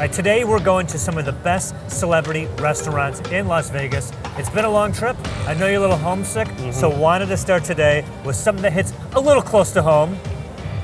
Today we're going to some of the best celebrity restaurants in Las Vegas. It's been a long trip. I know you're a little homesick, so wanted to start today with something that hits a little close to home.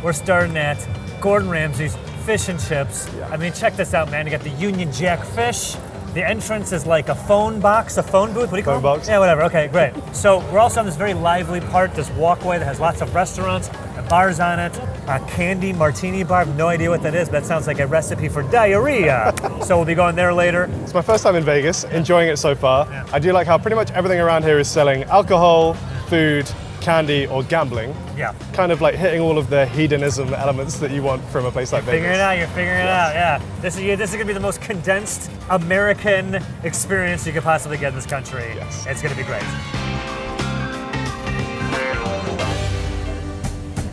We're starting at Gordon Ramsay's Fish and Chips. Yeah. I mean, check this out, man. You got the Union Jack fish. The entrance is like a phone box, a phone booth. What do you call it? Phone box. Yeah, whatever. Okay, great. So we're also on this very lively part, this walkway that has lots of restaurants and bars on it. A candy martini bar. I have no idea what that is, but that sounds like a recipe for diarrhea. So we'll be going there later. It's my first time in Vegas, enjoying it so far. Yeah. I do like how pretty much everything around here is selling alcohol, food, candy, or gambling. Yeah. Kind of like hitting all of the hedonism elements that you want from a place like Vegas. Figuring it out, you're figuring it out, yeah. This is gonna be the most condensed American experience you could possibly get in this country. Yes. It's gonna be great.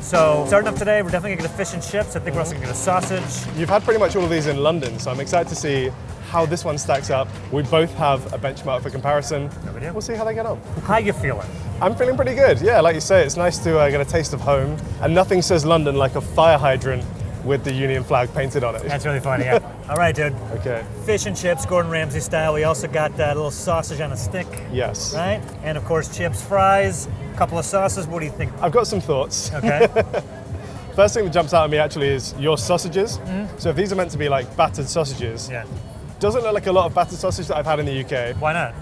So, starting up today, we're definitely gonna get a fish and chips. I think we're also gonna get a sausage. You've had pretty much all of these in London, so I'm excited to see how this one stacks up. We both have a benchmark for comparison. we do. We'll see how they get on. How you feeling? I'm feeling pretty good. Yeah, like you say, it's nice to get a taste of home. And nothing says London like a fire hydrant with the Union flag painted on it. That's really funny, yeah. All right, dude. Okay. Fish and chips, Gordon Ramsay style. We also got that little sausage on a stick, Yes. right? And of course, chips, fries, a couple of sauces. What do you think? I've got some thoughts. Okay. First thing that jumps out at me actually is your sausages. So if these are meant to be like battered sausages, Yeah. doesn't look like a lot of battered sausage that I've had in the UK. Why not?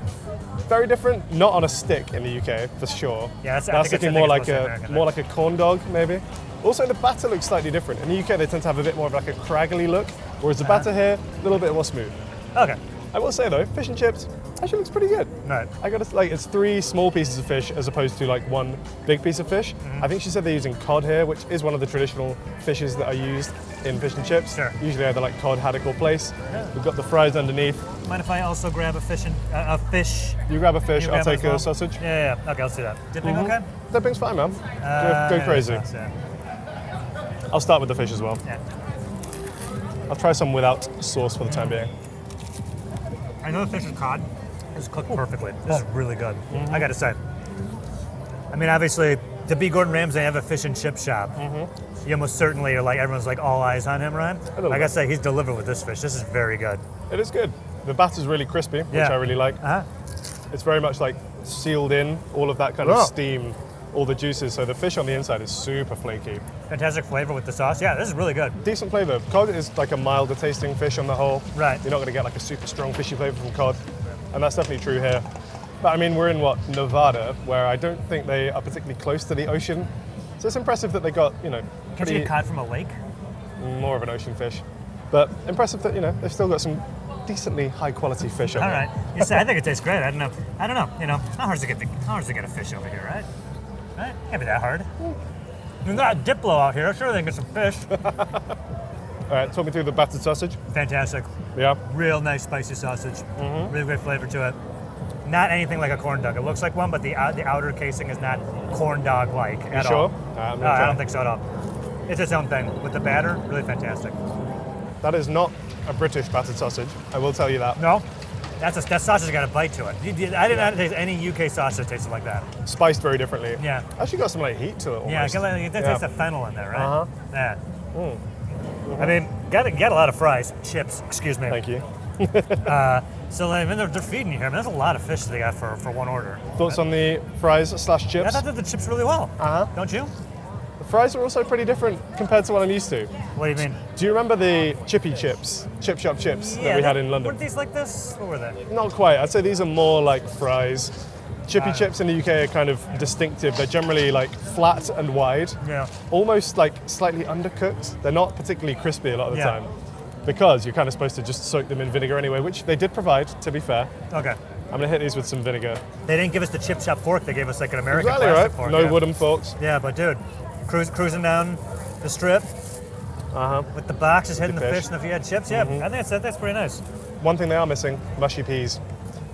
Very different, not on a stick in the UK for sure. Yeah, that's- I That's think looking it's more like mostly a American, more like a corn dog maybe. Also the batter looks slightly different. In the UK they tend to have a bit more of like a craggly look, whereas the batter here a little bit more smooth. Okay. I will say though, fish and chips actually looks pretty good. Right. I gotta like it's 3 small pieces of fish as opposed to like 1 big piece of fish. I think she said they're using cod here, which is one of the traditional fishes that are used in fish and chips. Sure. Usually either like cod, haddock, or plaice. We've got the fries underneath. Mind if I also grab a fish? A fish? You grab a fish, You I'll grab it take as well? a sausage. Yeah. Okay, let's do that. Dipping, okay? Dipping's fine, man. Go Yeah, crazy. sauce, yeah. I'll start with the fish as well. Yeah. I'll try some without sauce for the time being. I know the fish is cod. It's cooked perfectly. This is really good. I gotta say. I mean, obviously, to be Gordon Ramsay and have a fish and chip shop, you almost certainly are like, everyone's like all eyes on him, right? little I gotta bit. say, he's delivered with this fish. This is very good. It is good. The batter's really crispy, which Yeah. I really like. Uh-huh. It's very much like sealed in, all of that kind Oh. of steam, all the juices. So the fish on the inside is super flaky. Fantastic flavor with the sauce. Yeah, this is really good. Decent flavor. Cod is like a milder tasting fish on the whole. Right. You're not going to get like a super strong fishy flavor from cod. And that's definitely true here. But I mean, we're in what, Nevada, where I don't think they are particularly close to the ocean. So it's impressive that they got, Can't you pretty get cod from a lake? more of an ocean fish. But impressive that, they've still got some decently high quality fish on All there. right. You say, I think it tastes great. I don't know. How hard is it to get a fish over here, right? Right? Can't be that hard. We've got a Diplo out here. Sure, they can get some fish. All right, talk me through the battered sausage. Fantastic. Yeah. Real nice spicy sausage. Really great flavor to it. Not anything like a corn dog. It looks like one, but the outer casing is not corn dog like at sure? all. I'm gonna I try. don't think so at all. It's its own thing. With the batter, really fantastic. That is not a British battered sausage, I will tell you that. No? That sausage got a bite to it. I did not taste any UK sausage that tasted like that. Spiced very differently. Yeah. Actually got some like heat to it almost. Yeah, it does taste of fennel in there, right? Uh-huh. Yeah. I mean, got a lot of fries, chips, excuse me. Thank you. So I mean, they're feeding you here. I mean, there's a lot of fish they got for one order. Thoughts on the fries slash I chips? thought they did the chips really well. Don't you? The fries are also pretty different compared to what I'm used to. What do you mean? Do you remember the chippy chips, chip shop chips that we had in London? Weren't these like this? What were they? Not quite. I'd say these are more like fries. Chippy chips in the UK are kind of distinctive. They're generally like flat and wide, Yeah. almost like slightly undercooked. They're not particularly crispy a lot of the Yeah. time because you're kind of supposed to just soak them in vinegar anyway, which they did provide, to be fair. Okay. I'm gonna hit these with some vinegar. They didn't give us the chip shop fork. They gave us like an American Exactly plastic right. fork. No yeah. wooden forks. Yeah, but dude, cruising down the strip with the boxes hitting the fish. fish and if you had chips, yeah, I think that's pretty nice. One thing they are missing, mushy peas.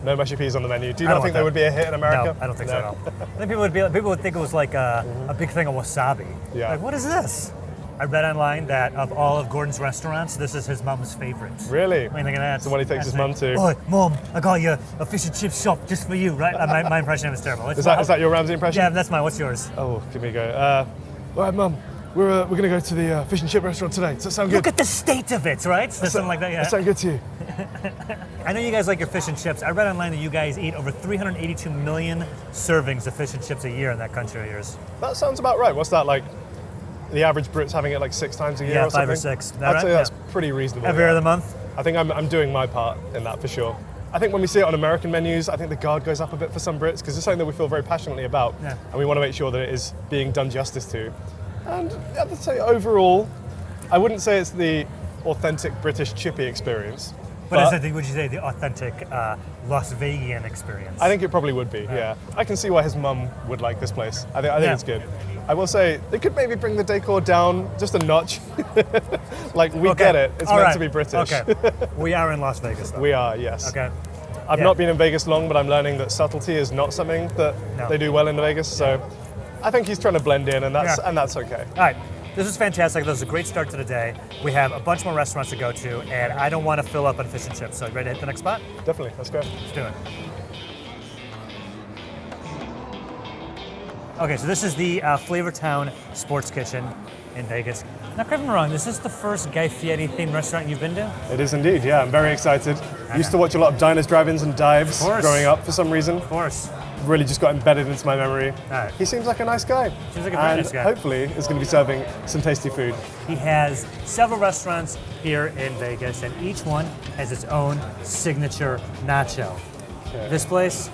No mushy peas on the menu. Do you I not don't think want they that. would be a hit in America? No, I don't think so at all. I think people would think it was like a big thing of wasabi. Yeah. Like, what is this? I read online that of all of Gordon's restaurants, this is his mom's favorite. Really? I mean, that's the one he takes his mum to. Oh, Mom, I got you a fish and chip shop just for you, right? My impression of it is terrible. Is that your Ramsay impression? Yeah, that's mine. What's yours? Oh, give me a go. All right, Mum. we're going to go to the fish and chip restaurant today. Does that sound good? Look at the state of it, right? Something like that, yeah. That sound good to you? I know you guys like your fish and chips. I read online that you guys eat over 382 million servings of fish and chips a year in that country of yours. That sounds about right. What's that like? The average Brit's having it like 6 times a year or something? Yeah, 5 or 6. I'd say that's pretty reasonable. Every other month? I think I'm doing my part in that for sure. I think when we see it on American menus, I think the guard goes up a bit for some Brits because it's something that we feel very passionately about, and we want to make sure that it is being done justice to. And I'd say overall, I wouldn't say it's the authentic British chippy experience. But would you say the authentic Las Vegan experience? I think it probably would be, yeah. I can see why his mum would like this place. I think it's good. I will say, they could maybe bring the decor down just a notch. Like, we get it. It's meant to be British. Okay. We are in Las Vegas, though. We are, yes. Okay. I've not been in Vegas long, but I'm learning that subtlety is not something that they do well in Vegas. So I think he's trying to blend in, and that's okay. All right. This is fantastic. This is a great start to the day. We have a bunch more restaurants to go to, and I don't want to fill up on fish and chips. So, ready to hit the next spot? Definitely. Let's go. Let's do it. Okay, so this is the Flavortown Sports Kitchen in Vegas. Now, correct me wrong, this is the first Guy Fieri themed restaurant you've been to? It is indeed, yeah. I'm very excited. Used to watch a lot of diners, drive-ins, and dives growing up for some reason. Of course. Really just got embedded into my memory. Right. He seems like a nice guy. Seems like a very nice guy. Hopefully is going to be serving some tasty food. He has several restaurants here in Vegas, and each one has its own signature nacho. Okay. This place,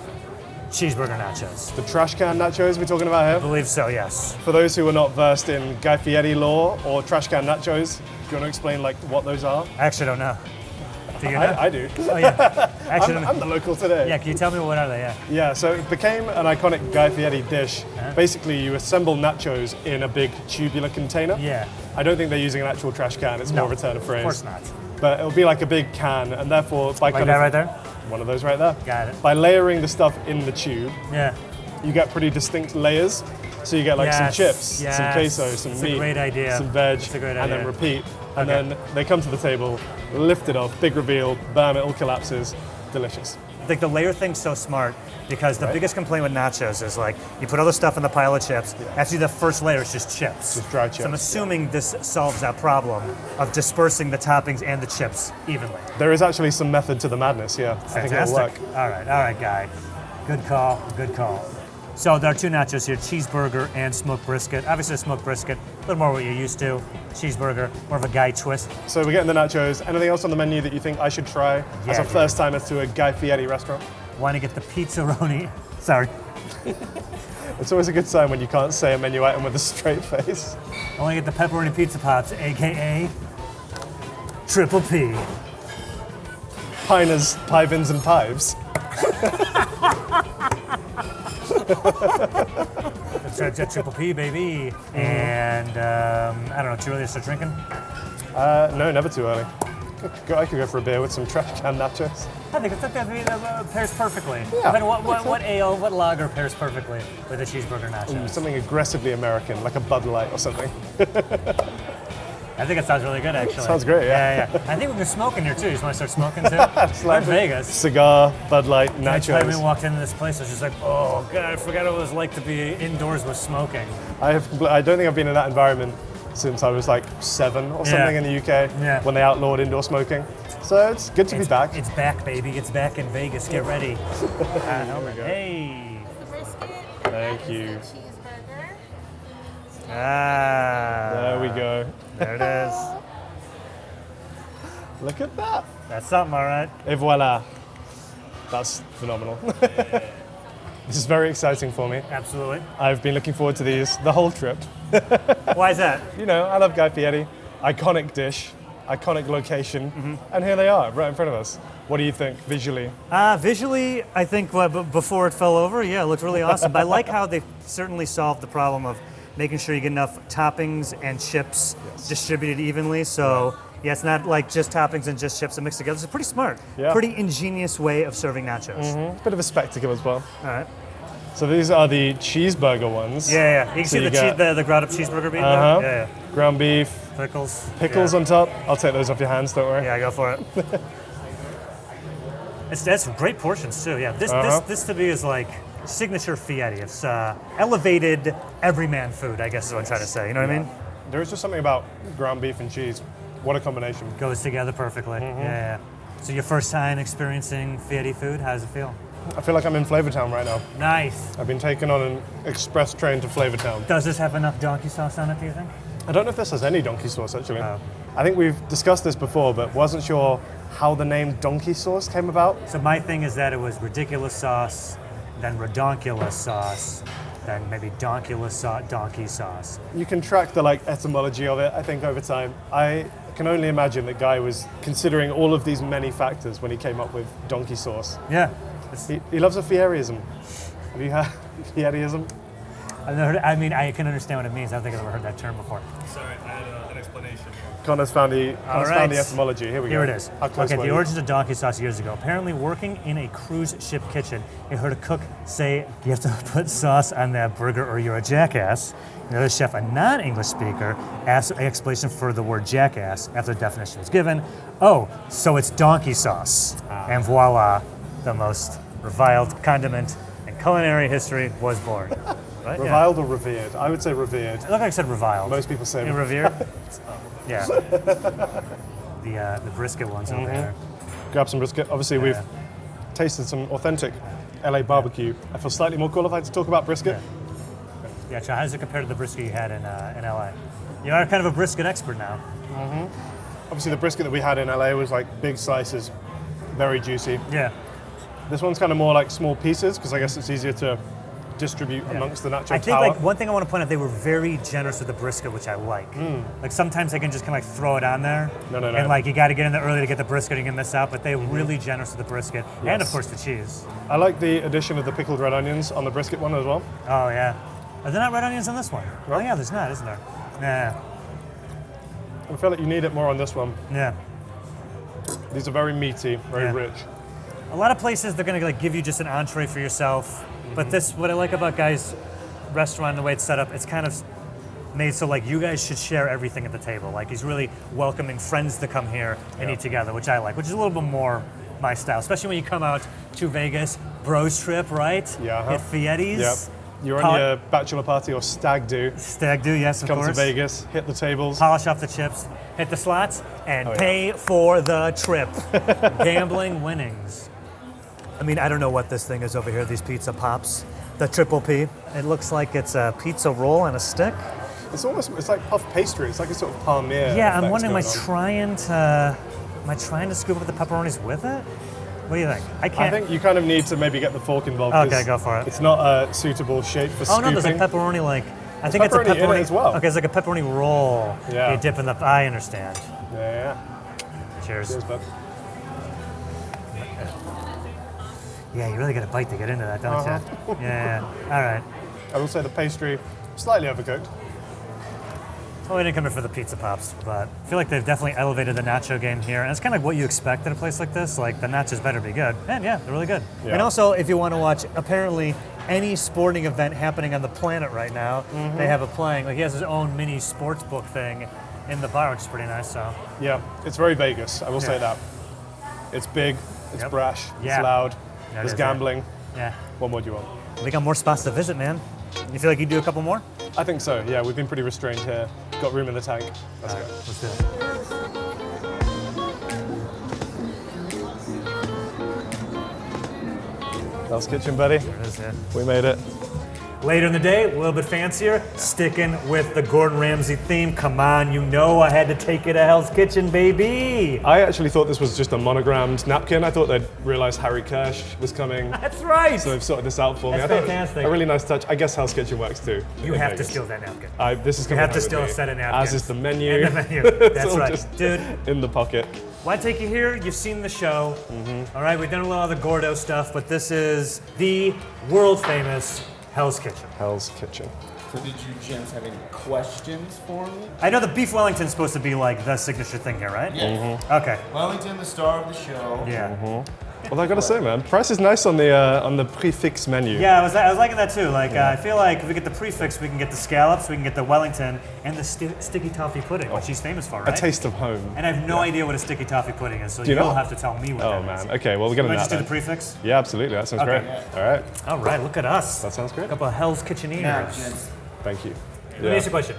cheeseburger nachos. The trash can nachos we're talking about here? I believe so, yes. For those who are not versed in Guy Fieri lore or trash can nachos, do you want to explain like what those are? I actually don't know. Do you know? I do. Oh, yeah. Actually, I'm the local today. Yeah, can you tell me what are they? Yeah, so it became an iconic Guy Fieri dish. Basically, you assemble nachos in a big tubular container. Yeah. I don't think they're using an actual trash can. It's more of a turn of phrase. Of course not. But it'll be like a big can, and therefore by like that right there? One of those right there. Got it. By layering the stuff in the tube, you get pretty distinct layers. So you get like some chips, some queso, some meat, a great idea. some veg, and then repeat. And then they come to the table, lift it off, big reveal, bam, it all collapses. Delicious. I think the layer thing's so smart because the biggest complaint with nachos is like you put all the stuff in the pile of chips. Actually, the first layer is just chips. Just dry chips. So I'm assuming this solves that problem of dispersing the toppings and the chips evenly. There is actually some method to the madness, yeah. Fantastic. I think it'll work. All right, Guy. Good call, good call. So there are two nachos here, cheeseburger and smoked brisket. Obviously, smoked brisket, a little more what you're used to. Cheeseburger, more of a Guy twist. So we're getting the nachos. Anything else on the menu that you think I should try as a first timer to a Guy Fieri restaurant? Want to get the pizzaroni? Sorry. It's always a good sign when you can't say a menu item with a straight face. I want to get the pepperoni pizza pops, aka Triple P. Piners, Pivins, and Pives. That's Triple P, baby. And I don't know, too early to start drinking? No, never too early. I could go for a beer with some trash can nachos. I think that pairs perfectly. Yeah, I mean, what ale, what lager pairs perfectly with a cheeseburger nachos? Something aggressively American, like a Bud Light or something. I think it sounds really good, actually. Sounds great, yeah. I think we can smoke in here, too. You just want to start smoking, too? We're in Vegas. Cigar, Bud Light, nachos. When we walked into this place, I was just like, oh, God, I forgot what it was like to be indoors with smoking. I don't think I've been in that environment since I was like 7 or something in the UK when they outlawed indoor smoking. So it's good to be back. It's back, baby. It's back in Vegas. Get ready. Hey. The brisket. Thank you. Cheeseburger. There we go. There it is. Look at that. That's something, all right. Et voila. That's phenomenal. This is very exciting for me. Absolutely. I've been looking forward to these the whole trip. Why is that? You know, I love Guy Fieri. Iconic dish, iconic location, and here they are, right in front of us. What do you think visually? Visually, I think before it fell over, it looked really awesome. But I like how they certainly solved the problem of making sure you get enough toppings and chips distributed evenly. So it's not like just toppings and just chips and mixed together. It's pretty smart. Yeah. Pretty ingenious way of serving nachos. Bit of a spectacle as well. All right. So these are the cheeseburger ones. Yeah. You can see the ground up cheeseburger beef. Yeah. Ground beef. Pickles. On top. I'll take those off your hands, don't worry. Yeah, go for it. That's great portions too. Yeah. This to me is like signature Fieri. It's elevated everyman food, I guess is what I'm trying to say. You know what I mean? There is just something about ground beef and cheese. What a combination. Goes together perfectly. Yeah. So your first time experiencing Fieri food, how does it feel? I feel like I'm in Flavortown right now. Nice. I've been taken on an express train to Flavortown. Does this have enough donkey sauce on it, do you think? I don't know if this has any donkey sauce, actually. Oh. I think we've discussed this before, but wasn't sure how the name donkey sauce came about. So my thing is that it was ridiculous sauce, then redonkulous sauce, then maybe donkulous donkey sauce. You can track the etymology of it, I think, over time. I can only imagine that Guy was considering all of these many factors when he came up with donkey sauce. Yeah. He loves a Fieriism. Have you had Fieriism? I've never heard, I mean, I can understand what it means. I don't think I've ever heard that term before. Sorry, I had an explanation. Connor's found the etymology. Here we go. Here it is. How close Okay, were the you? origins of donkey sauce years ago. Apparently, working in a cruise ship kitchen, he heard a cook say, "You have to put sauce on that burger or you're a jackass." Another chef, a non-English speaker, asked an explanation for the word jackass after the definition was given. Oh, so it's donkey sauce. And voila, the most reviled condiment in culinary history was born. Right? Reviled or revered? I would say revered. It looked like I said reviled. Most people say revered. Yeah. The brisket ones over there. Grab some brisket. Obviously, we've tasted some authentic LA barbecue. I feel slightly more qualified to talk about brisket. Yeah, how does it compare to the brisket you had in LA? You are kind of a brisket expert now. Obviously, the brisket that we had in LA was like big slices, very juicy. Yeah. This one's kind of more like small pieces because I guess it's easier to distribute amongst the nacho I think tower. one thing I want to point out, they were very generous with the brisket, which I like. Like sometimes they can just kind of throw it on there. No. And you got to get in there early to get the brisket, you can miss out. But they were really generous with the brisket, and of course the cheese. I like the addition of the pickled red onions on the brisket one as well. Oh yeah. Are there not red onions on this one? Right. Oh yeah, there's not, isn't there? Yeah. I feel like you need it more on this one. Yeah. These are very meaty, very rich. A lot of places they're gonna give you just an entree for yourself, but what I like about Guy's restaurant, the way it's set up, it's kind of made so you guys should share everything at the table. Like he's really welcoming friends to come here and eat together, which I like, which is a little bit more my style, especially when you come out to Vegas, bros trip, right? Yeah. Hit Fieri's. Yep. You're on your bachelor party or stag do. Stag do, yes, of course. Come to Vegas, hit the tables. Polish off the chips, hit the slots, and pay for the trip. Gambling winnings. I mean, I don't know what this thing is over here, these pizza pops. The triple P. It looks like it's a pizza roll on a stick. It's like puff pastry. It's like a sort of palmier. Yeah, I'm wondering, am I going trying to scoop up the pepperonis with it? What do you think? I can't. I think you kind of need to maybe get the fork involved. Okay, go for it. It's not a suitable shape for Oh scooping. no, there's a pepperoni I think it's a pepperoni in it as well. Okay, it's like a pepperoni roll. Yeah. You dip in the. I understand. Yeah. Cheers. Cheers, bud. Yeah, you really got to bite to get into that, don't you? Yeah. All right. I will say the pastry slightly overcooked. Well, we didn't come here for the pizza pops, but I feel like they've definitely elevated the nacho game here. And it's kind of what you expect at a place like this. Like, the nachos better be good. And yeah, they're really good. Yeah. And also, if you want to watch, apparently, any sporting event happening on the planet right now, they have it playing. Like, he has his own mini sports book thing in the bar, which is pretty nice, so. Yeah, it's very Vegas, I will say that. It's big, it's brash, Yeah. it's loud, Yeah, there's it is, gambling. Yeah. What more do you want? We got more spots to visit, man. You feel like you do a couple more? I think so, yeah. We've been pretty restrained here. Got room in the tank. Let's go. Let's do it. Hell's Kitchen, buddy. There it is, yeah. We made it. Later in the day, a little bit fancier, sticking with the Gordon Ramsay theme. Come on, you know I had to take it to Hell's Kitchen, baby. I actually thought this was just a monogrammed napkin. I thought they'd realised Harry Kersh was coming. That's right. So they've sorted this out for me. That's I thought fantastic. A really nice touch. I guess Hell's Kitchen works too. You in have to Vegas. steal that napkin. This is You coming have home to with steal me. a set of napkins. As is the menu. And the menu. It's That's all right. just Dude. in the pocket. Why take you here? You've seen the show. All right, we've done a little other Gordo stuff, but this is the world famous Hell's Kitchen. Hell's Kitchen. So did you gents have any questions for me? I know the beef Wellington's supposed to be like the signature thing here, right? Yeah. Okay. Wellington, the star of the show. Yeah. Well, I gotta say, man, price is nice on the prefix menu. Yeah, I was liking that too. Like, I feel like if we get the prefix, we can get the scallops, we can get the Wellington, and the sticky toffee pudding, which she's famous for, A right? taste of home. And I have no idea what a sticky toffee pudding is, so you you'll not? have to tell me what Oh that is. man. Okay, well we're gonna Can I do just do that. the prefix? Yeah, absolutely. That sounds Okay. great. All right. All right, look at us. That sounds A great. couple of Hell's Kitchen eaters. Now, gents, Thank you. Let me ask you a question.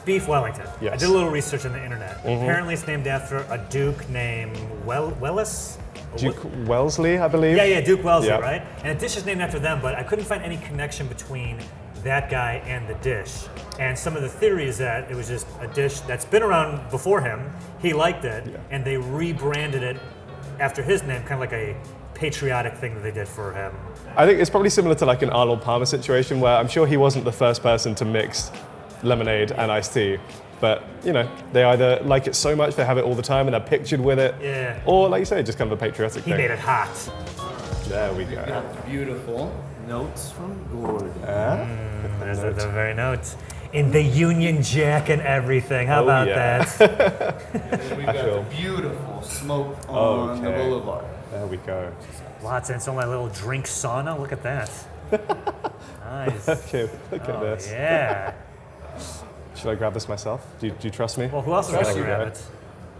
beef Wellington. Yes. I did a little research on the internet. Apparently it's named after a duke named Wellis? Duke Wellesley, I believe. Yeah, Duke Wellesley, Yep. right? And the dish is named after them, but I couldn't find any connection between that guy and the dish. And some of the theory is that it was just a dish that's been around before him, he liked it, and they rebranded it after his name, kind of like a patriotic thing that they did for him. I think it's probably similar to like an Arnold Palmer situation where I'm sure he wasn't the first person to mix lemonade and iced tea. But, you know, they either like it so much they have it all the time and they're pictured with it. Yeah. Or, like you say, just kind of a patriotic He thing. made it hot. There we go. Got beautiful notes from Gordon. There's the very notes. In the Union Jack and everything. How about that? And we've got the beautiful smoke on the boulevard. There we go. Lots, and it's on my little drink sauna. Look at that. Nice. Okay, look at this. Yeah. Should I grab this myself? Do you trust me? Well, who else is going to There we grab go. it?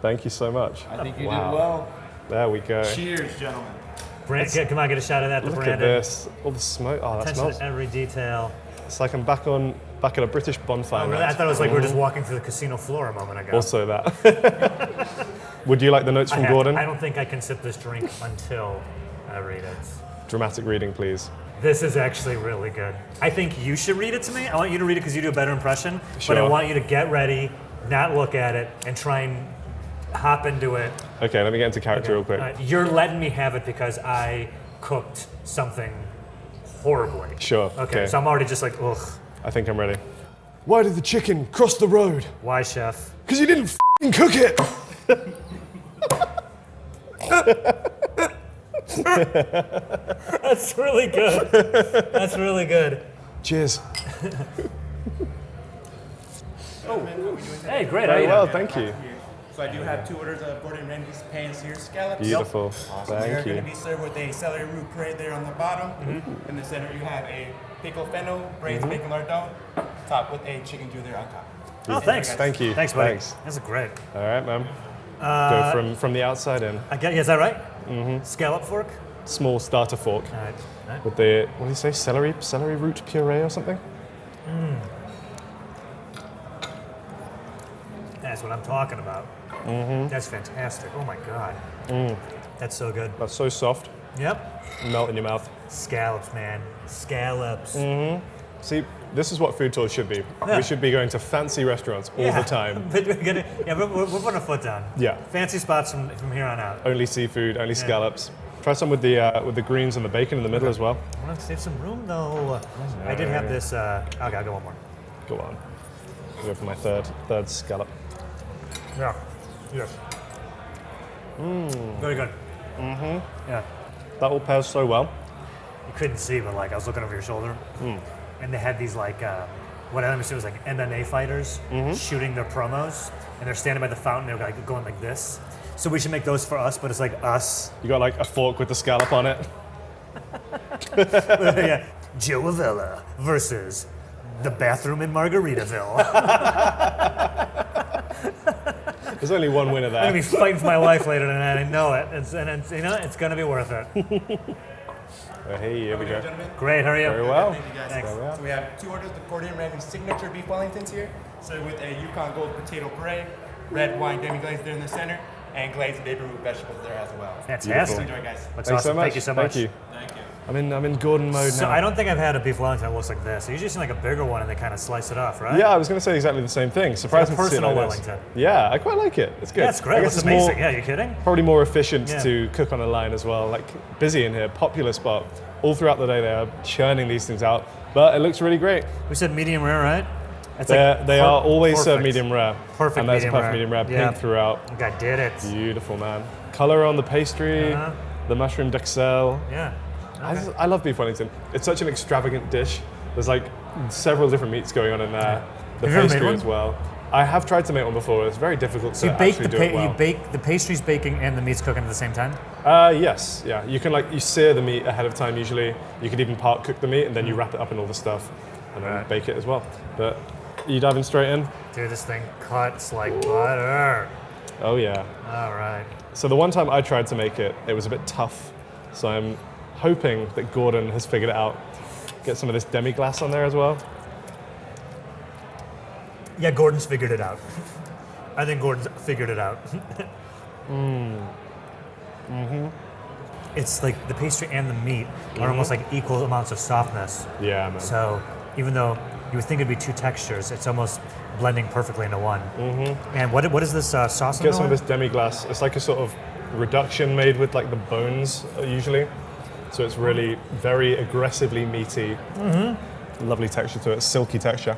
Thank you so much. I think you Wow. did well. There we go. Cheers, gentlemen. Come on, get a shot of that. Look Brandon. at this. All the smoke. Oh, that Attention smells. to every detail. It's like I'm back at a British bonfire. Oh, really? now. I thought it was like we were just walking through the casino floor a moment ago. Also that. Would you like the notes from Gordon? I don't think I can sip this drink until I read it. Dramatic reading, please. This is actually really good. I think you should read it to me. I want you to read it because you do a better impression. Sure. But I want you to get ready, not look at it, and try and hop into it. Okay, let me get into character real quick. You're letting me have it because I cooked something horribly. Sure. Okay, so I'm already just like, ugh. I think I'm ready. Why did the chicken cross the road? Why, chef? Because you didn't f***ing cook it! That's really good. That's really good. Cheers. Hey, great. How Very you well, doing? thank you. So I do have 2 orders of Gordon Ramsay's pan-seared scallops. Beautiful. They're Thank going you. to be served with a celery root puree there on the bottom. In the center, you have a pickled fennel, braised bacon lardon, topped with a chicken stew there on top. Oh, thanks. Thank you. Thanks, buddy. Thanks. That's great. All right, ma'am. Go from the outside in. Is that right? Mm-hmm. Scallop fork? Small starter fork All right. All right. with the, what do you say, celery root puree or something? That's what I'm talking about. That's fantastic. Oh my God. That's so good. That's so soft, Yep. melt in your mouth. Scallops, man. Scallops. See, this is what food tours should be. Yeah. We should be going to fancy restaurants all the time. But we're putting a foot down. Yeah. Fancy spots from here on out. Only seafood, only scallops. Try some with the greens and the bacon in the middle as well. I want to save some room though. I did have this. Okay, I'll go one more. Go on. I'll go for my third scallop. Yeah. Yes. Very good. Yeah. That all pairs so well. You couldn't see, but like I was looking over your shoulder, and they had these like what I understood was like MMA fighters shooting their promos, and they're standing by the fountain. They're like going like this. So we should make those for us, but it's like us. You got like a fork with the scallop on it. Yeah. Joe Avella versus the bathroom in Margaritaville. There's only one winner I'm gonna there. be fighting for my life later tonight. I know it. It's gonna be worth it. Oh, hey, here we go. Gentlemen, Great. How are you? Very well. thank you guys. Thanks. So we have 2 orders of Gordon Ramsay's signature beef Wellingtons here, served with a Yukon Gold potato puree, red wine demi-glaze there in the center, and glazed baby root vegetables there as well. Fantastic. Enjoy, guys. Looks Thanks awesome. so much. Thank you so much. Thank you. Thank you. I'm in Gordon mode So now. I don't think I've had a beef Wellington that looks like this. They usually seem like a bigger one and they kind of slice it off, right? Yeah, I was going to say exactly the same thing. Surprising to see it personal like this. Wellington. Yeah, I quite like it. It's good. Yeah, it's I great. guess It's it's more- amazing. Yeah, you kidding? Probably more efficient Yeah. to cook on a line as well. Like busy in here, popular spot. All throughout the day they are churning these things out, but it looks really great. We said medium rare, right? It's They are always served perfect. medium rare. Perfect and there's medium a perfect rare. medium rare, Yeah. pink throughout. I think I did it. Beautiful, man. Color on the pastry, Uh-huh. the mushroom d'Uxelles. Yeah. I love beef Wellington. It's such an extravagant dish. There's like several different meats going on in there. The Have you ever pastry made as one? well. I have tried to make one before. It's very difficult So to you bake actually do it well. you bake the pastry's baking and the meat's cooking at the same time. Yes, yeah. You can you sear the meat ahead of time usually. You could even part cook the meat and then you wrap it up in all the stuff and then Right. bake it as well. But you diving straight in? Dude, this thing cuts like butter. Oh yeah. All right. So the one time I tried to make it, it was a bit tough. So I'm hoping that Gordon has figured it out. Get some of this demi-glace on there as well. Yeah, Gordon's figured it out. I think Gordon's figured it out. It's like the pastry and the meat are almost like equal amounts of softness. Yeah, man. So even though you would think it'd be two textures, it's almost blending perfectly into one. And what is this sauce? Get some of this demi-glace. It's like a sort of reduction made with like the bones usually. So it's really very aggressively meaty. Lovely texture to it, silky texture.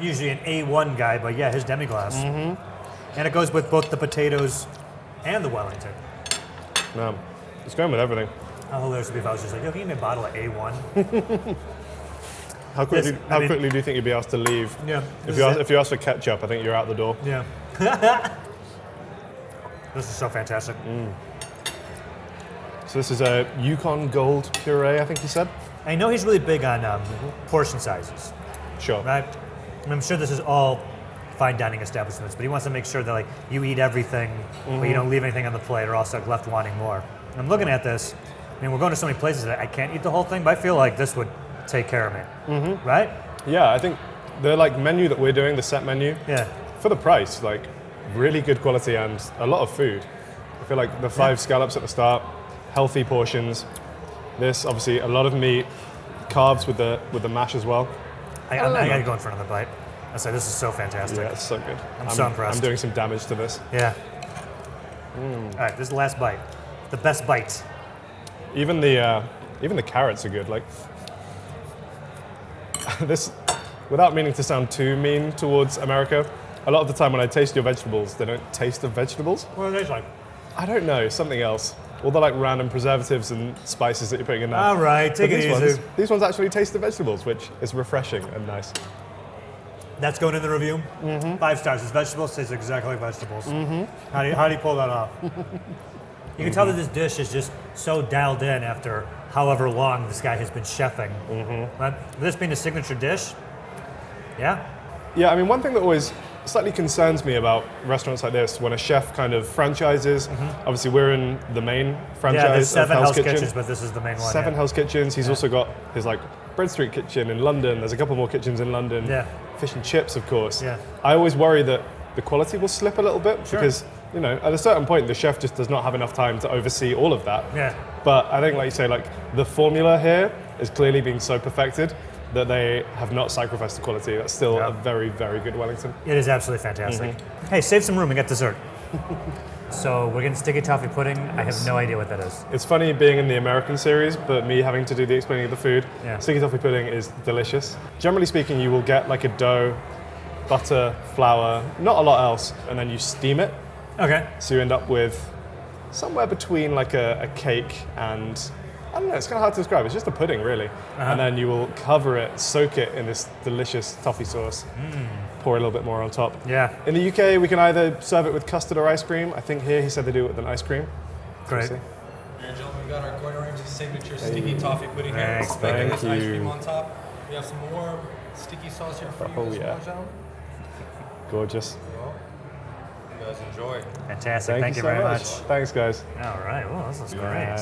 Usually an A1 guy, but yeah, his demi-glace. And it goes with both the potatoes and the Wellington. No, it's going with everything. How hilarious would it be if I was just like, yo, can you give me a bottle of A1? How quickly do you think you'd be asked to leave? Yeah. If you ask for ketchup, I think you're out the door. Yeah. This is so fantastic. So this is a Yukon Gold puree, I think you said? I know he's really big on portion sizes, Sure. right? And I'm sure this is all fine dining establishments, but he wants to make sure that like you eat everything, but you don't leave anything on the plate or else like left wanting more. And I'm looking at this, I mean, we're going to so many places that I can't eat the whole thing, but I feel like this would take care of me, right? Yeah, I think the like menu that we're doing, the set menu, Yeah. for the price, like really good quality and a lot of food. I feel like the 5 scallops at the start, healthy portions. This obviously a lot of meat, carbs with the mash as well. I gotta go in for another bite. I say this is so fantastic. Yeah, it's so good. I'm so impressed. I'm doing some damage to this. Yeah. All right, this is the last bite. The best bite. Even the carrots are good. Like this, without meaning to sound too mean towards America, a lot of the time when I taste your vegetables, they don't taste of vegetables. What are they like? I don't know, something else. All the like random preservatives and spices that you're putting in there. All right, take But it these easy. these ones actually taste the vegetables, which is refreshing and nice. That's going in the review. 5 stars. His vegetables taste exactly like vegetables. How do you pull that off? You can tell that this dish is just so dialed in after however long this guy has been chefing. But this being a signature dish, yeah. Yeah, I mean, one thing that always slightly concerns me about restaurants like this, when a chef kind of franchises, obviously we're in the main franchise Yeah, there's 7 of Hell's Kitchen. Kitchens, but this is the main one. 7 yeah. Hell's Kitchens. He's also got his like Bread Street Kitchen in London. There's a couple more kitchens in London. Yeah. Fish and chips, of course. Yeah. I always worry that the quality will slip a little bit Sure. because, you know, at a certain point, the chef just does not have enough time to oversee all of that. Yeah. But I think, like you say, like the formula here is clearly being so perfected that they have not sacrificed the quality. That's still Yeah. a very, very good Wellington. It is absolutely fantastic. Hey, save some room and get dessert. So we're getting sticky toffee pudding. I have no idea what that is. It's funny being in the American series, but me having to do the explaining of the food. Yeah. Sticky toffee pudding is delicious. Generally speaking, you will get like a dough, butter, flour, not a lot else, and then you steam it. Okay. So you end up with somewhere between like a cake and, I don't know, it's kind of hard to describe. It's just a pudding, really. And then you will cover it, soak it in this delicious toffee sauce, pour a little bit more on top. Yeah. In the UK, we can either serve it with custard or ice cream. I think here he said they do it with an ice cream. Great. So Here, gentlemen, we got our Gordon Ramsay signature sticky toffee pudding here. Thanks, Bacon, thank this ice you. cream on top. We have some more sticky sauce here for you. Oh, as yeah. well, gentlemen. Gorgeous. Well, you guys enjoy. Fantastic. Thank you so very much. Thanks, guys. All right. Well, this is great.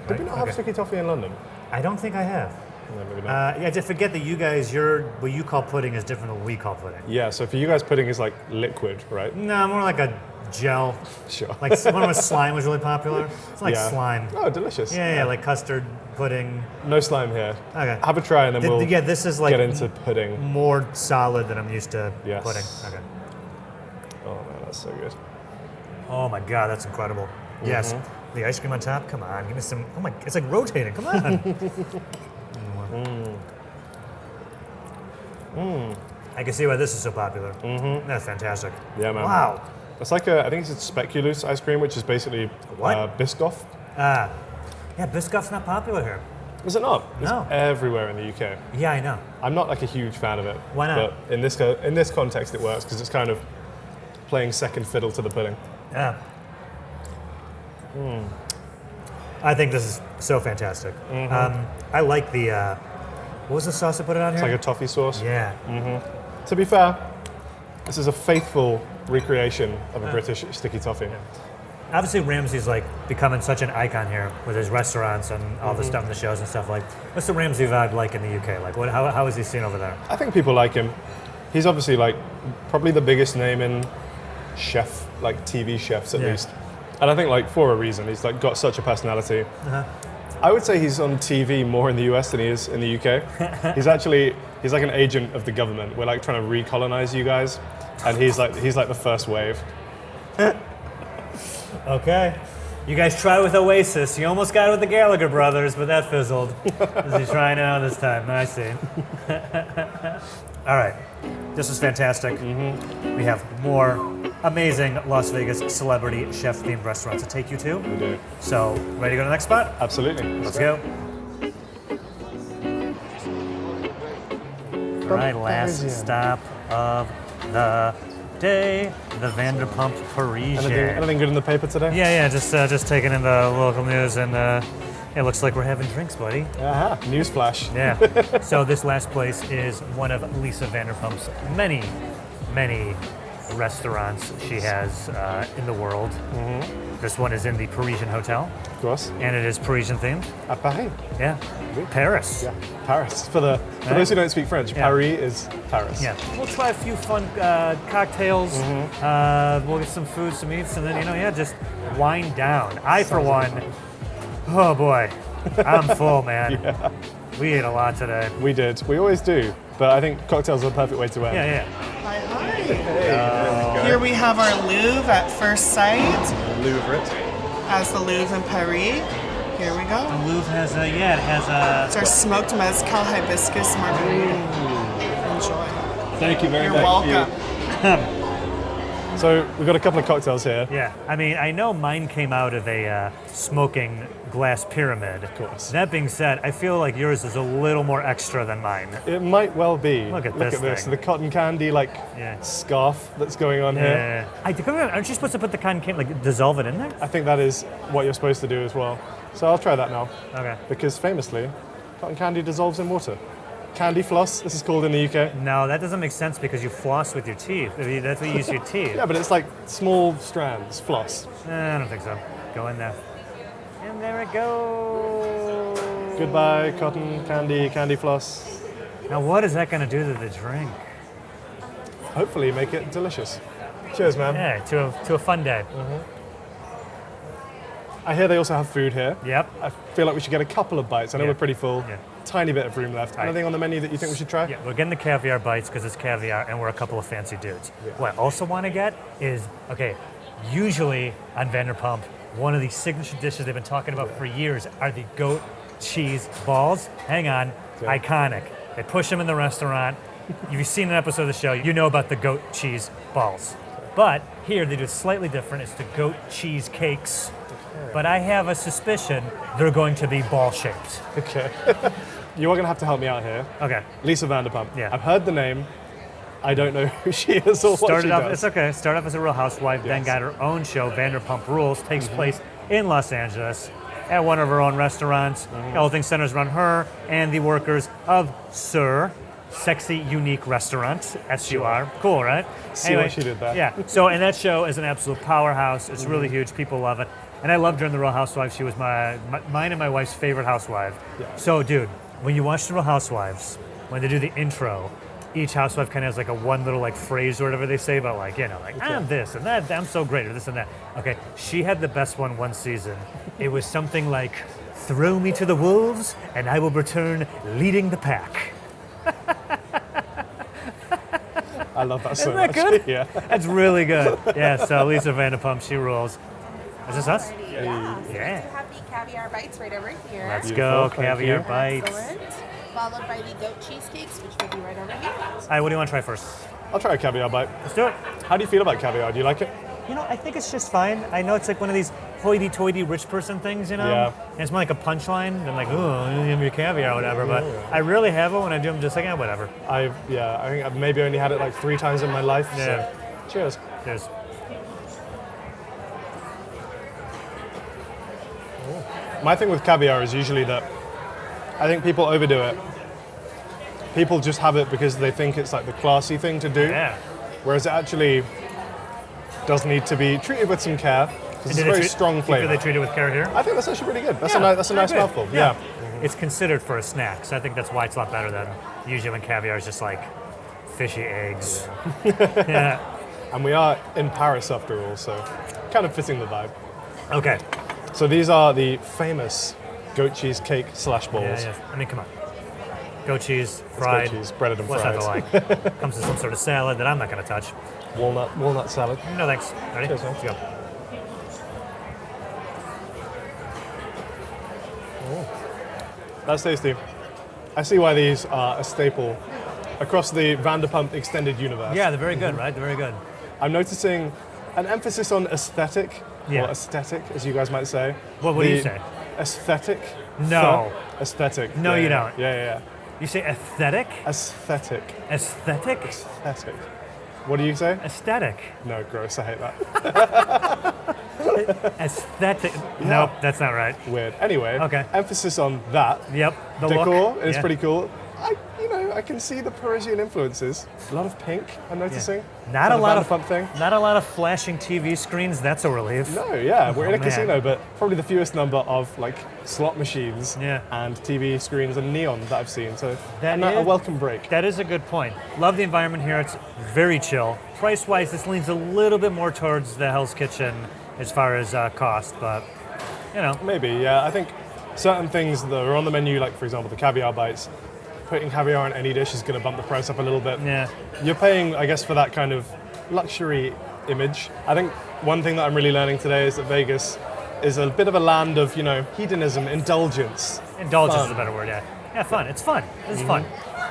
Did we not have sticky toffee in London? I don't think I have. No, maybe not. Yeah, just forget that you guys, what you call pudding is different than what we call pudding. Yeah, so for you guys, pudding is like liquid, right? No, more like a gel. Sure. Like one when slime was really popular. It's like Yeah. slime. Oh, delicious. Yeah, like custard pudding. No slime here. Okay. Have a try and then we'll Yeah, this is like get into pudding. more solid than I'm used to Yes. pudding. Okay. Oh man, that's so good. Oh my God, that's incredible. Yes. The ice cream on top. Come on, give me some. Oh my, it's like rotating. Come on. I can see why this is so popular. That's fantastic. Yeah, man. Wow. It's like I think it's speculoos ice cream, which is basically What? Biscoff. Yeah, Biscoff's not popular here. Is it not? No. It's everywhere in the UK. Yeah, I know. I'm not like a huge fan of it. Why not? But in this context, it works because it's kind of playing second fiddle to the pudding. Yeah. I think this is so fantastic. I like the, what was the sauce I put it on It's here? like a toffee sauce. Yeah. To be fair, this is a faithful recreation of a British sticky toffee. Obviously, Ramsay's like becoming such an icon here with his restaurants and all the stuff in the shows and stuff. Like, what's the Ramsay vibe like in the UK? Like, how is he seen over there? I think people like him. He's obviously like probably the biggest name in chef, like TV chefs at least. And I think like for a reason, he's like got such a personality. I would say he's on TV more in the US than he is in the UK. he's like an agent of the government. We're like trying to recolonize you guys, and he's like the first wave. Okay. You guys tried with Oasis. You almost got it with the Gallagher brothers, but that fizzled. Is he trying now this time? I see. All right. This is fantastic. We have more amazing Las Vegas celebrity chef-themed restaurants to take you to. We do. So, ready to go to the next spot? Absolutely. Let's go. All right, last stop of the day, the Vanderpump Parisian. Anything good in the paper today? Yeah, just taking in the local news, and it looks like we're having drinks, buddy. Aha, newsflash. Yeah. So this last place is one of Lisa Vanderpump's many restaurants she has in the world. This one is in the Parisian Hotel. Of course. And it is Parisian themed. At Paris. Yeah. Paris. Yeah, Paris. For those who don't speak French, Paris is Paris. Yeah. We'll try a few fun cocktails. We'll get some food, some eats, and then, just wind down. I, for one, oh boy, I'm full, man. Yeah. We ate a lot today. We did. We always do. But I think cocktails are the perfect way to end. Yeah. Hi. Here we have our Louvre at first sight. Louvre. As the Louvre in Paris. Here we go. The Louvre has It's our smoked mezcal hibiscus margarita. Enjoy. Thank you very You're much. welcome. So we've got a couple of cocktails here. Yeah, I mean, I know mine came out of a smoking glass pyramid. Of course. That being said, I feel like yours is a little more extra than mine. It might well be. Look at this thing. The cotton candy scarf that's going on here. Aren't you supposed to put the cotton candy, dissolve it in there? I think that is what you're supposed to do as well. So I'll try that now. Okay. Because famously, cotton candy dissolves in water. Candy floss, this is called in the UK. No, that doesn't make sense because you floss with your teeth. I mean, that's what you use your teeth. Yeah, but it's like small strands, floss. I don't think so. Go in there. And there it goes. Goodbye, cotton candy floss. Now, what is that going to do to the drink? Hopefully make it delicious. Cheers, man. Yeah, to a fun day. I hear they also have food here. Yep. I feel like we should get a couple of bites. I know we're pretty full. Yeah. Tiny bit of room left. Anything on the menu that you think we should try? Yeah, we're getting the caviar bites because it's caviar and we're a couple of fancy dudes. Yeah. What I also want to get is, usually on Vanderpump, one of the signature dishes they've been talking about for years are the goat cheese balls. Hang on, iconic. They push them in the restaurant. If you've seen an episode of the show, you know about the goat cheese balls. But here they do it slightly different. It's the goat cheese cakes. But I have a suspicion they're going to be ball-shaped. Okay. You are going to have to help me out here. Okay. Lisa Vanderpump. Yeah. I've heard the name. I don't know who she is or what she does. It's okay. Started off as a Real Housewife, then got her own show, Vanderpump Rules, takes place in Los Angeles at one of her own restaurants. The whole thing centers around her and the workers of Sir Sexy Unique Restaurant, SUR. Cool, right? See what she did there. Yeah. So, and that show is an absolute powerhouse. It's really huge. People love it. And I loved her in The Real Housewives. She was mine and my wife's favorite housewife. Yeah. So, dude, when you watch The Real Housewives, when they do the intro, each housewife kind of has a one little phrase or whatever they say about I'm this and that, I'm so great, or this and that. Okay, she had the best one season. It was something like, throw me to the wolves and I will return leading the pack. I love that so much. Isn't that good? Yeah. That's really good. Yeah, so Lisa Vanderpump, she rules. Is this us? Yeah. Yeah. So we have the caviar bites right over here. Let's go, caviar bites. Excellent. Followed by the goat cheesecakes, which will be right over here. All right, what do you want to try first? I'll try a caviar bite. Let's do it. How do you feel about caviar? Do you like it? I think it's just fine. I know it's one of these hoity-toity rich person things, Yeah. And it's more like a punchline than oh, you have your caviar or whatever. But I rarely have it when I do them just whatever. I think I've maybe only had it 3 times in my life. Yeah. So, cheers. Cheers. My thing with caviar is usually that I think people overdo it. People just have it because they think it's the classy thing to do. Yeah. Whereas it actually does need to be treated with some care. because it's a very strong flavor. Do they treat it with care here? I think that's actually really good. That's Yeah, a nice agree. mouthful. Yeah. Yeah. It's considered for a snack, so I think that's why it's a lot better than usually when caviar is just like fishy eggs. Yeah. And we are in Paris after all, so kind of fitting the vibe. Okay. So these are the famous goat cheese cake slash balls. Yeah. I mean, come on. Goat cheese, It's fried. goat cheese, breaded and What's fried. not to like? Comes in some sort of salad that I'm not going to touch. Walnut salad. No thanks. Ready? Cheers, man. Let's go. That's tasty. I see why these are a staple across the Vanderpump extended universe. Yeah, they're very good, right? They're very good. I'm noticing an emphasis on aesthetic, Yeah. or aesthetic, as you guys might say. What do you The say? Aesthetic. No. Aesthetic. No, Yeah, you yeah. don't. Yeah. You say aesthetic? Aesthetic. Aesthetic? Aesthetic. What do you say? Aesthetic. No, gross. I hate that. Aesthetic. Nope, that's not right. Weird. Anyway, Okay. emphasis on that. Yep. The Decor look. is Yeah. pretty cool. I can see the Parisian influences. A lot of pink, I'm noticing. Not a lot of Vanderpump thing. Not a lot of flashing TV screens. That's a relief. No, yeah, we're in a man. casino, but probably the fewest number of like slot machines Yeah. and TV screens and neon that I've seen. So That a is- welcome break. That is a good point. Love the environment here. It's very chill. Price-wise, this leans a little bit more towards the Hell's Kitchen as far as cost, but you know. Maybe, yeah. I think certain things that are on the menu, like for example the caviar bites, putting caviar on any dish is going to bump the price up a little bit. Yeah. You're paying, I guess, for that kind of luxury image. I think one thing that I'm really learning today is that Vegas is a bit of a land of, hedonism, indulgence. Indulgence Fun. is a better word, yeah. Yeah, fun. It's fun. It's fun.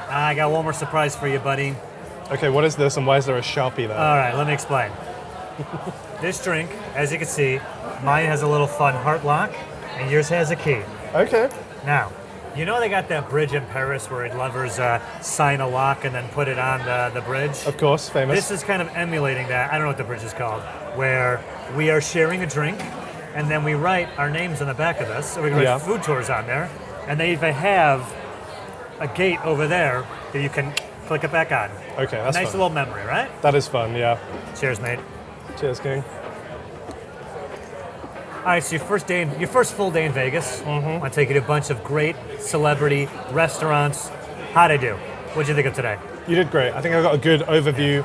I got one more surprise for you, buddy. Okay, what is this and why is there a Sharpie there? All right, let me explain. This drink, as you can see, mine has a little fun heart lock, and yours has a key. Okay. Now, you know they got that bridge in Paris where lovers sign a lock and then put it on the bridge? Of course, famous. This is kind of emulating that. I don't know what the bridge is called, where we are sharing a drink, and then we write our names on the back of this. So we can write Yeah. food tours on there, and they even have a gate over there that you can click it back on. Okay, that's Nice fun. little memory, right? That is fun, yeah. Cheers, mate. Cheers, King. All right, so your first full day in Vegas. I want to take you to a bunch of great celebrity restaurants. How'd I do? What'd you think of today? You did great. I think I got a good overview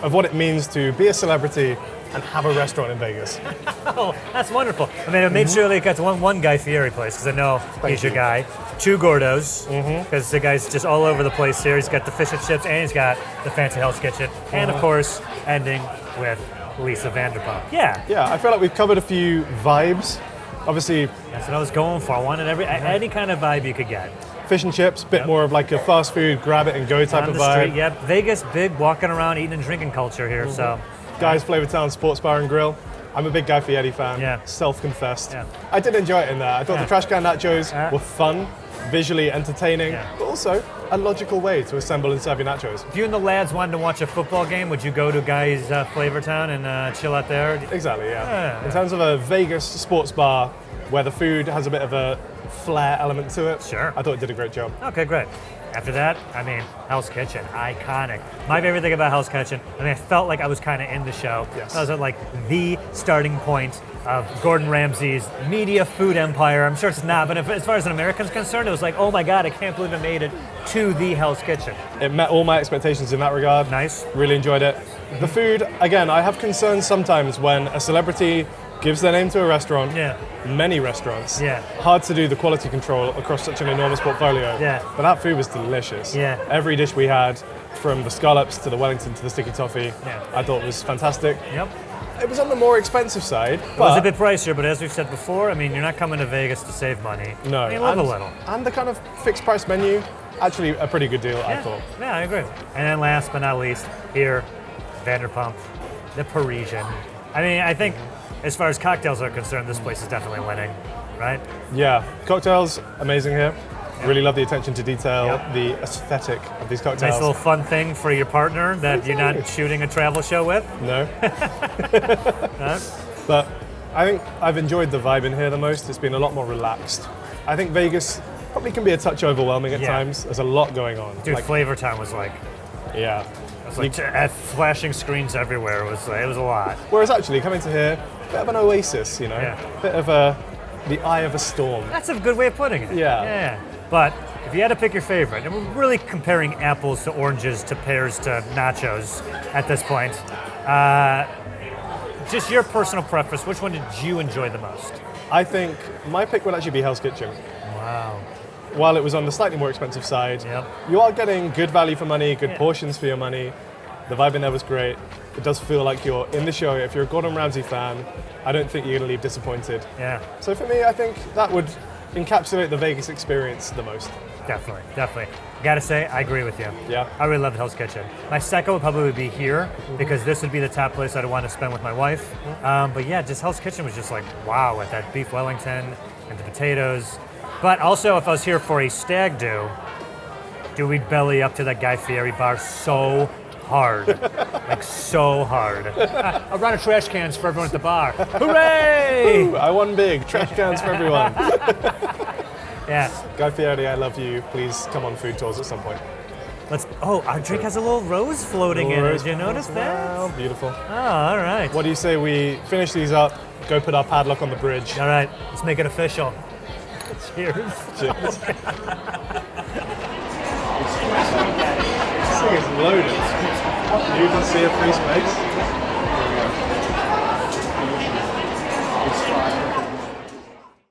of what it means to be a celebrity and have a restaurant in Vegas. Oh, that's wonderful. I mean, I made sure they got to one guy Fieri place because I know he's your you. guy. Two Gordos because the guy's just all over the place here. He's got the fish and chips and he's got the fancy Hell's Kitchen. And of course, ending with Lisa Vanderpump. Yeah, Yeah, I feel like we've covered a few vibes. Obviously, that's what I was going for. I wanted any kind of vibe you could get. fish and chips, bit more of like a fast food, grab it and go type On of the vibe. street, yep. Vegas, big walking around, eating and drinking culture here. So, Guys, Flavortown Sports Bar and Grill. I'm a big Guy Fieri fan, Yeah. self-confessed. Yeah. I did enjoy it in there. I thought Yeah. the trash can nachos Yeah. were fun, visually entertaining, Yeah. but also a logical way to assemble and serve your nachos. if you and the lads wanted to watch a football game, would you go to Guy's Flavortown and chill out there? Exactly, yeah. Yeah. In terms of a Vegas sports bar where the food has a bit of a flair element to it, Sure. I thought it did a great job. Okay, great. After that, I mean, Hell's Kitchen, iconic. My favorite thing about Hell's Kitchen, I mean, I felt like I was kind of in the show. Yes. I was at like the starting point of Gordon Ramsay's media food empire. I'm sure it's not, but as far as an American's concerned, it was like, oh my God, I can't believe I made it to the Hell's Kitchen. It met all my expectations in that regard. Nice. Really enjoyed it. The food, again, I have concerns sometimes when a celebrity gives their name to a restaurant, Yeah. many restaurants. Yeah. Hard to do the quality control across such an enormous portfolio. Yeah. But that food was delicious. Yeah. Every dish we had, from the scallops to the Wellington to the sticky toffee, Yeah. I thought was fantastic. Yep. It was on the more expensive side, It was a but bit pricier, but as we've said before, I mean, you're not coming to Vegas to save money. no. I mean, live a and, little. And the kind of fixed price menu, actually a pretty good deal, I thought. Yeah, I agree. And then last but not least, here, Vanderpump, the Parisian. I mean, I think as far as cocktails are concerned, this place is definitely winning, right? Yeah, cocktails, amazing here. Really love the attention to detail, Yep. the aesthetic of these cocktails. Nice little fun thing for your partner that you're not Exactly. shooting a travel show with. No, Huh? but I think I've enjoyed the vibe in here the most. It's been a lot more relaxed. I think Vegas probably can be a touch overwhelming at Yeah. times. There's a lot going on. Dude, Like, Flavortown was like, yeah. flashing screens everywhere. It was a lot. Whereas actually coming to here, bit of an oasis, you know, bit of the eye of a storm. That's a good way of putting it. Yeah. But if you had to pick your favorite, and we're really comparing apples to oranges to pears to nachos at this point, just your personal preference, which one did you enjoy the most? I think my pick would actually be Hell's Kitchen. Wow. While it was on the slightly more expensive side, you are getting good value for money, good portions for your money. The vibe in there was great. It does feel like you're in the show. If you're a Gordon Ramsay fan, I don't think you're going to leave disappointed. Yeah. So for me, I think that would encapsulate the Vegas experience the most. Definitely. Gotta say, I agree with you. Yeah. I really loved Hell's Kitchen. My second would probably be here, because this would be the top place I'd want to spend with my wife. But yeah, just Hell's Kitchen was just like, wow, with that beef Wellington and the potatoes. But also, if I was here for a stag do, we'd belly up to that Guy Fieri bar so hard. Like so hard. A run of trash cans for everyone at the bar. Hooray! Ooh, I won big. Trash cans for everyone. Yeah. Guy Fieri, I love you. Please come on food tours at some point. Our drink has a little rose floating in it. Did you notice that? Oh, beautiful. Oh, all right. What do you say we finish these up, go put our padlock on the bridge? All right, let's make it official. Cheers. Cheers. This thing is loaded. You can see a free space.